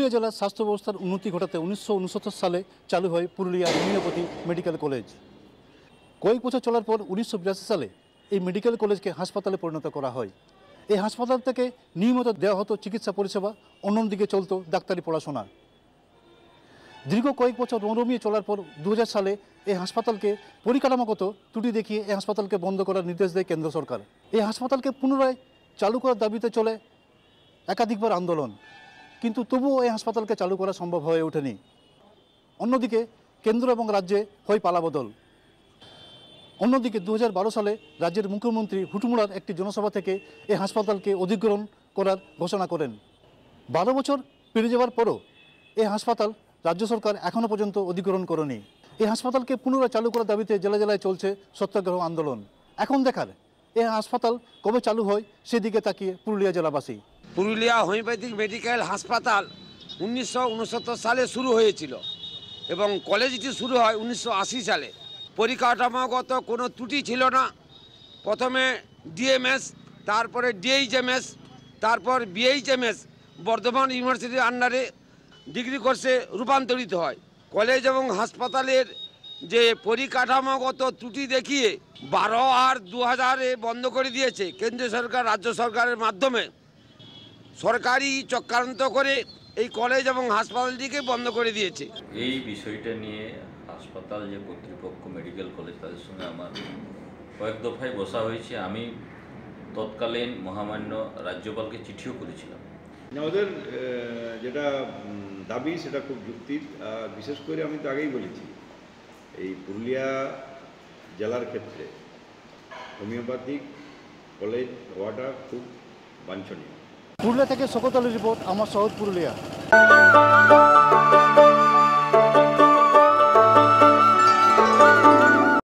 পুরুলিয়া জেলার স্বাস্থ্য ব্যবস্থার উন্নতি ঘটাতে 1969 সালে চালু হয় পুরুলিয়া হোমিওপ্যাথি মেডিকেল কলেজ। কয়েক বছর চলার পর 1982 সালে এই মেডিকেল কলেজকে হাসপাতালে পরিণত করা হয়। এই হাসপাতাল থেকে নিয়মিত দেওয়া হতো চিকিৎসা পরিষেবা, অন্যদিকে চলত ডাক্তারি পড়াশোনা। দীর্ঘ কয়েক বছর রমিয়ে চলার পর 2000 সালে এই হাসপাতালকে পরিকাঠামোগত ত্রুটি দেখিয়ে এই হাসপাতালকে বন্ধ করার নির্দেশ দেয় কেন্দ্র সরকার। এই হাসপাতালকে পুনরায় চালু করার দাবিতে চলে একাধিকবার আন্দোলন, কিন্তু তবুও এই হাসপাতালকে চালু করা সম্ভব হয়ে ওঠেনি। অন্যদিকে কেন্দ্র এবং রাজ্যে হয় পালাবদল। অন্যদিকে 2012 সালে রাজ্যের মুখ্যমন্ত্রী হুটমুড়ার একটি জনসভা থেকে এই হাসপাতালকে অধিগ্রহণ করার ঘোষণা করেন। 12 বছর পেরিয়ে যাওয়ার পরও এই হাসপাতাল রাজ্য সরকার এখনও পর্যন্ত অধিগ্রহণ করেনি। এই হাসপাতালকে পুনরায় চালু করার দাবিতে জেলায় জেলায় চলছে সত্যাগ্রহ আন্দোলন। এখন দেখার এই হাসপাতাল কবে চালু হয় সেদিকে তাকিয়ে পুরুলিয়া জেলাবাসী। পুরুলিয়া হোমিওপ্যাথিক মেডিকেল হাসপাতাল 1969 সালে শুরু হয়েছিল এবং কলেজটি শুরু হয় 1980 সালে। পরিকাঠামোগত কোনো ত্রুটি ছিল না। প্রথমে ডিএমএস, তারপরে ডিএইচএমএস, তারপর বিএইচএমএস বর্ধমান ইউনিভার্সিটির আন্ডারে ডিগ্রি কোর্সে রূপান্তরিত হয়। কলেজ এবং হাসপাতালের যে পরিকাঠামোগত ত্রুটি দেখিয়ে 12/8/2000 বন্ধ করে দিয়েছে কেন্দ্রীয় সরকার রাজ্য সরকারের মাধ্যমে। সরকারি চক্রান্ত করে এই কলেজ এবং হাসপাতালটিকে বন্ধ করে দিয়েছে। এই বিষয়টা নিয়ে হাসপাতাল যে কর্তৃপক্ষ মেডিকেল কলেজ তাদের সঙ্গে আমার কয়েক দফায় বসা হয়েছে। আমি তৎকালীন মহামান্য রাজ্যপালকে চিঠিও করেছিলাম। ওদের যেটা দাবি সেটা খুব যুক্তি, বিশেষ করে আমি তো আগেই বলেছি এই পুরুলিয়া জেলার ক্ষেত্রে হোমিওপ্যাথিক কলেজ হওয়াটা খুব বাঞ্ছনীয়। পুরুলিয়া থেকে শকত আলীর রিপোর্ট, আমার শহর পুরুলিয়া।